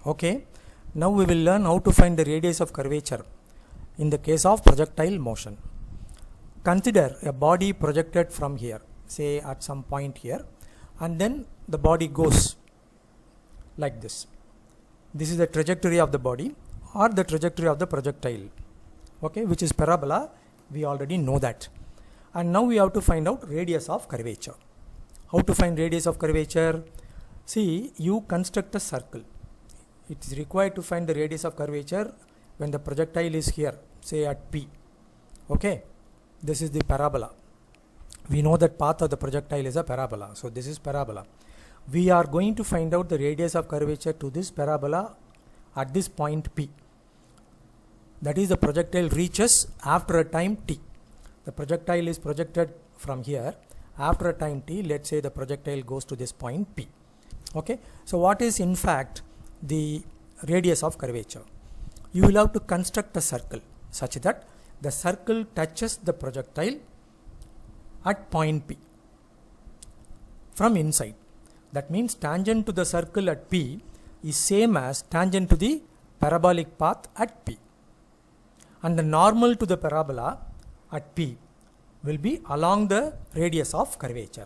Okay, now we will learn how to find the radius of curvature in the case of projectile motion. Consider a body projected from here, say at some point here, and then the body goes like this. This is the trajectory of the body or the trajectory of the projectile, okay, which is parabola. We already know that. And now we have to find out radius of curvature. How to find radius of curvature? See, you construct a circle. It is required to find the radius of curvature when the projectile is here, say at P. Okay, this is the parabola. We know that path of the projectile is a parabola. So this is parabola. We are going to find out the radius of curvature to this parabola at this point P. That is, the projectile reaches after a time t. The projectile is projected from here. After a time t, let's say the projectile goes to this point P. Okay, so what is in fact the radius of curvature? You will have to construct a circle such that the circle touches the projectile at point P from inside. That means tangent to the circle at P is same as tangent to the parabolic path at P. And the normal to the parabola at P will be along the radius of curvature.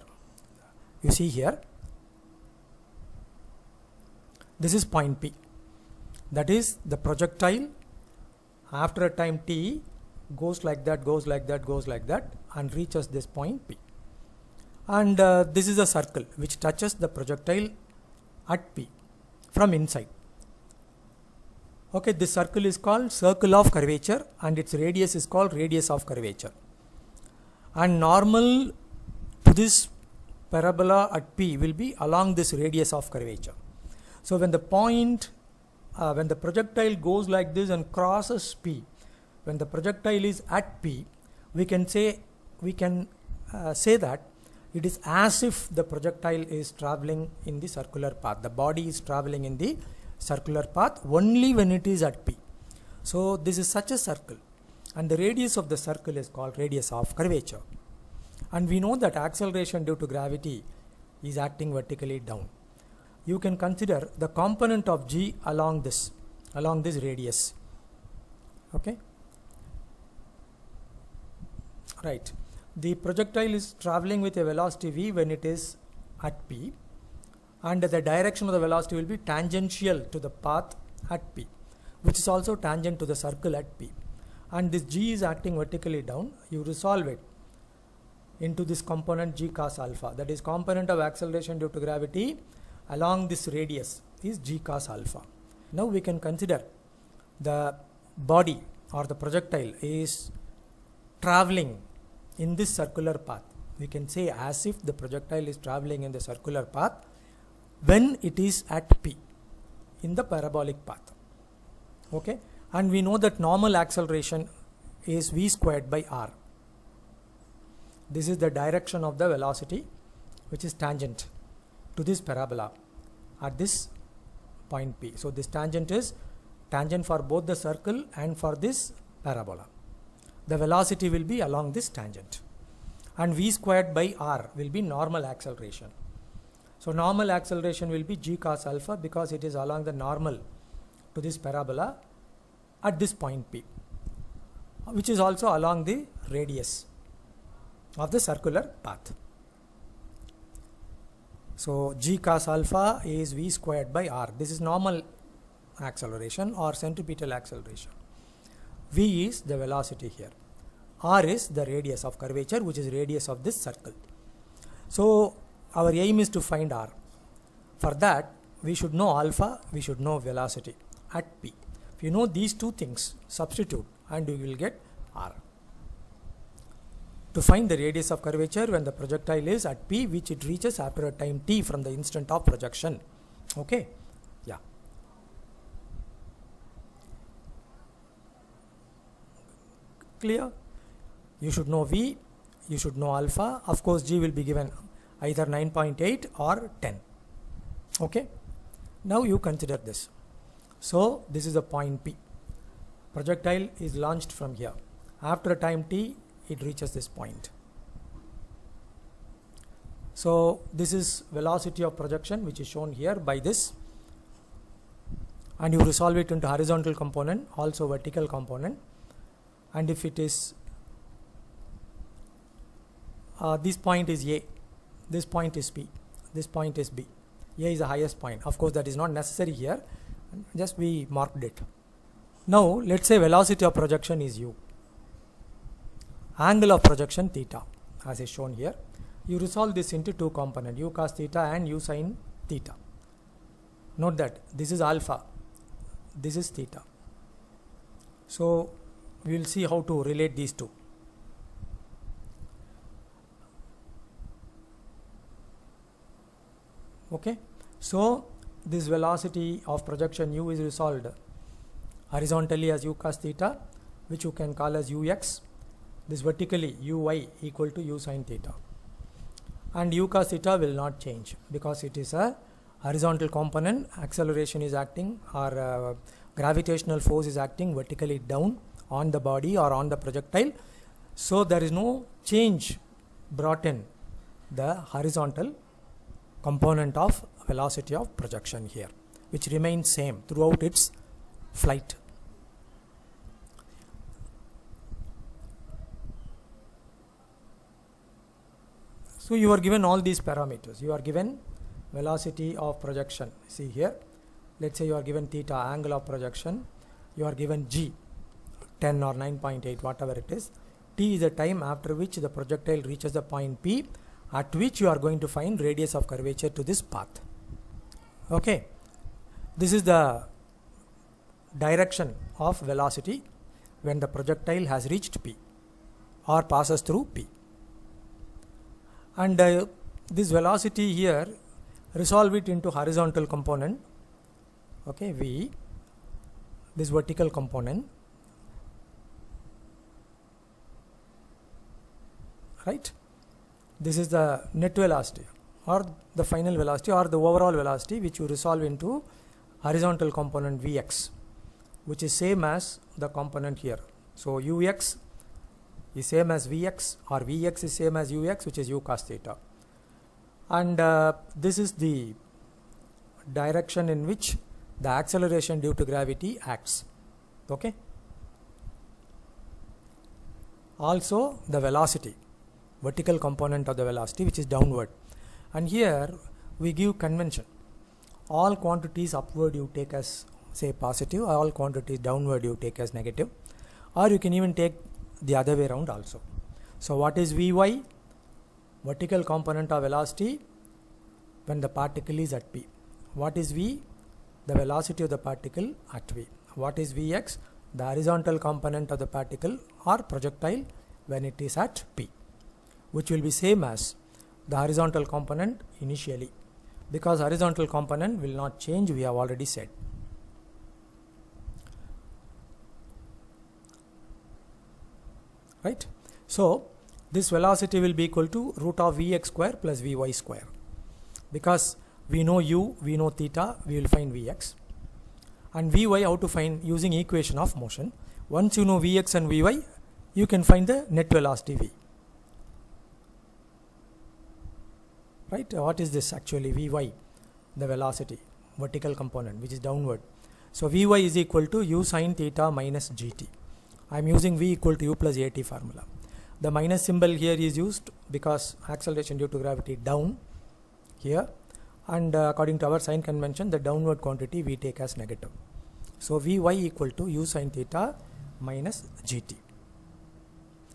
You see here, this is point P. That is, the projectile after a time t goes like that, goes like that, goes like that, and reaches this point P. And this is a circle which touches the projectile at P from inside. Okay, this circle is called circle of curvature and its radius is called radius of curvature. And normal to this parabola at P will be along this radius of curvature. So when the point, when the projectile goes like this and crosses P, when the projectile is at P, we can say that it is as if the projectile is traveling in the circular path. The body is traveling in the circular path only when it is at P. So this is such a circle, and the radius of the circle is called radius of curvature. And we know that acceleration due to gravity is acting vertically down. You can consider the component of g along this radius. Okay, right. The projectile is traveling with a velocity v when it is at P, and the direction of the velocity will be tangential to the path at P, which is also tangent to the circle at P. And this g is acting vertically down. You resolve it into this component g cos alpha. That is, component of acceleration due to gravity along this radius is g cos alpha. Now we can consider the body or the projectile is traveling in this circular path. We can say as if the projectile is traveling in the circular path when it is at P in the parabolic path. Okay, and we know that normal acceleration is v squared by r. This is the direction of the velocity which is tangent to this parabola at this point P. So this tangent is tangent for both the circle and for this parabola. The velocity will be along this tangent, and v squared by r will be normal acceleration. So normal acceleration will be g cos alpha because it is along the normal to this parabola at this point P, which is also along the radius of the circular path. So g cos alpha is v squared by r. This is normal acceleration or centripetal acceleration. V is the velocity here. R is the radius of curvature, which is radius of this circle. So our aim is to find r. For that, we should know alpha, we should know velocity at P. If you know these two things, substitute and you will get r. To find the radius of curvature when the projectile is at P, which it reaches after a time t from the instant of projection. Okay, yeah. Clear? You should know v, you should know alpha. Of course, g will be given either 9.8 or 10. Okay, now you consider this. So this is the point P. Projectile is launched from here. After a time t, it reaches this point. So this is velocity of projection, which is shown here by this, and you resolve it into horizontal component, also vertical component, and if it is this point is A, this point is P, this point is B. A is the highest point. Of course, that is not necessary here, just we marked it. Now, let's say velocity of projection is U. Angle of projection theta, as is shown here. You resolve this into two components, U cos theta and U sin theta. Note that this is alpha, this is theta. So, we will see how to relate these two. Okay, so this velocity of projection U is resolved horizontally as U cos theta, which you can call as Ux. This vertically Uy equal to U sin theta, and U cos theta will not change because it is a horizontal component. Acceleration is acting, or gravitational force is acting vertically down on the body or on the projectile, so there is no change brought in the horizontal component of velocity of projection here, which remains same throughout its flight. So you are given all these parameters. You are given velocity of projection. See here, let's say you are given theta, angle of projection. You are given G, 10 or 9.8, whatever it is. T is the time after which the projectile reaches the point P, at which you are going to find radius of curvature to this path. Okay, this is the direction of velocity when the projectile has reached P or passes through P. And this velocity here, resolve it into horizontal component, okay, V, this vertical component, right. This is the net velocity or the final velocity or the overall velocity, which you resolve into horizontal component Vx, which is same as the component here. So Ux is same as Vx, or Vx is same as Ux, which is U cos theta. And this is the direction in which the acceleration due to gravity acts. Okay. Also the velocity, vertical component of the velocity, which is downward. And here we give convention. All quantities upward you take as, say, positive, all quantities downward you take as negative, or you can even take the other way around also. So what is Vy? Vertical component of velocity when the particle is at P. What is V? The velocity of the particle at V. What is Vx? The horizontal component of the particle or projectile when it is at P, which will be same as the horizontal component initially, because horizontal component will not change, we have already said. Right. So this velocity will be equal to root of Vx square plus Vy square, because we know U, we know theta, we will find Vx, and Vy how to find using equation of motion. Once you know Vx and Vy, you can find the net velocity V. Right. What is this actually? Vy, the velocity, vertical component, which is downward. So Vy is equal to U sin theta minus Gt. I am using V equal to U plus At formula. The minus symbol here is used because acceleration due to gravity down here, and according to our sign convention, the downward quantity we take as negative. So Vy equal to U sin theta minus Gt.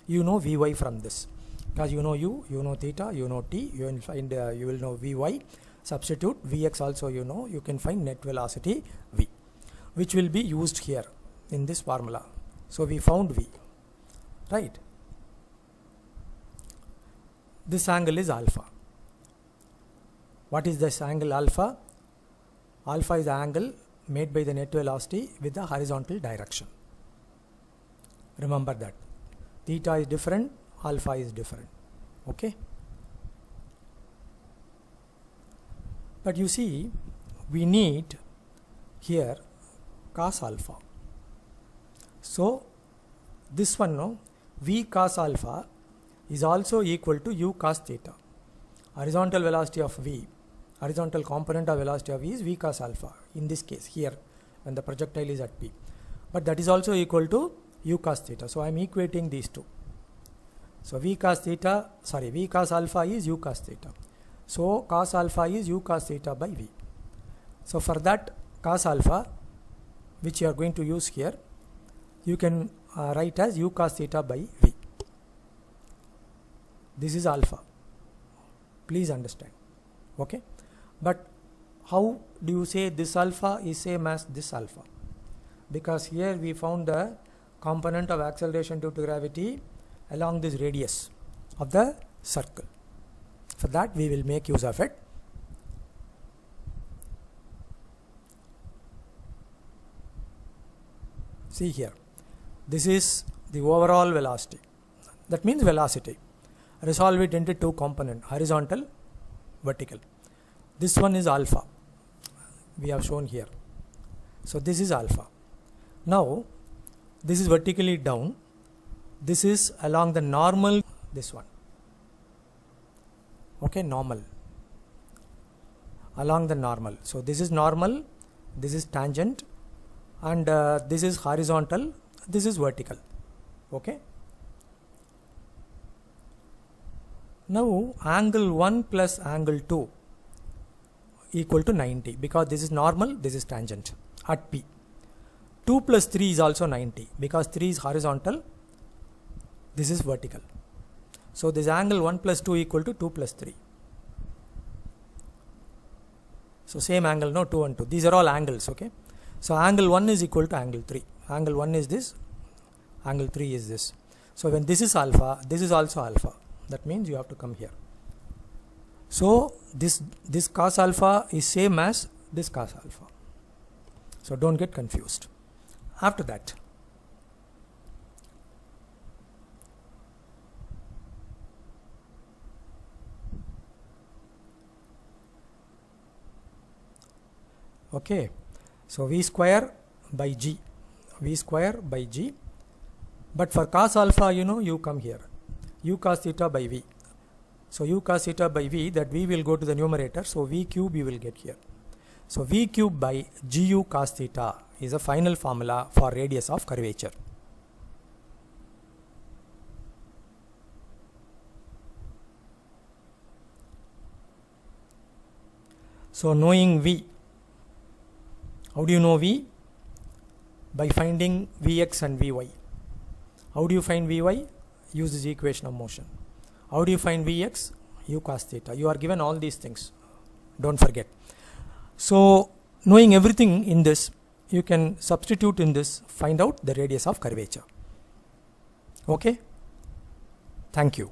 You know Vy from this, because you know U, you know theta, you know T, you will find you will know Vy. Substitute Vx also you know, you can find net velocity V, which will be used here in this formula. So we found V, right. This angle is alpha. What is this angle alpha? Alpha is the angle made by the net velocity with the horizontal direction. Remember that. Theta is different, alpha is different. Okay. But you see, we need here cos alpha. So this one, no, V cos alpha is also equal to U cos theta. Horizontal velocity of V, horizontal component of velocity of V is V cos alpha. In this case here, when the projectile is at P. But that is also equal to u cos theta. So I am equating these two. So V cos alpha is u cos theta. So cos alpha is u cos theta by V. So for that cos alpha, which you are going to use here, you can write as u cos theta by V. This is alpha. Please understand. Okay. But how do you say this alpha is same as this alpha? Because here we found the component of acceleration due to gravity along this radius of the circle. For that we will make use of it. See here, this is the overall velocity. That means velocity. Resolve it into two components, horizontal, vertical. This one is alpha. We have shown here. So this is alpha. Now this is vertically down. This is along the normal, this one. Okay, normal. Along the normal. So this is normal, this is tangent, and this is horizontal, this is vertical. Okay. Now angle 1 plus angle 2 equal to 90, because this is normal, this is tangent at P. 2 plus 3 is also 90, because 3 is horizontal, this is vertical. So this angle 1 plus 2 equal to 2 plus 3. So same angle, no, 2 and 2. These are all angles, okay. So angle 1 is equal to angle 3. Angle 1 is this, angle 3 is this. So when this is alpha, this is also alpha. That means you have to come here. So this cos alpha is same as this cos alpha. So don't get confused. After that, okay, so V square by G, but for cos alpha, you come here, u cos theta by V. So u cos theta by V, that V will go to the numerator, so V cube you will get here. So V cube by Gu cos theta is a final formula for radius of curvature. So knowing V, how do you know V? By finding Vx and Vy. How do you find Vy? Use this equation of motion. How do you find Vx? U cos theta. You are given all these things. Don't forget. So knowing everything in this, you can substitute in this, find out the radius of curvature. Okay? Thank you.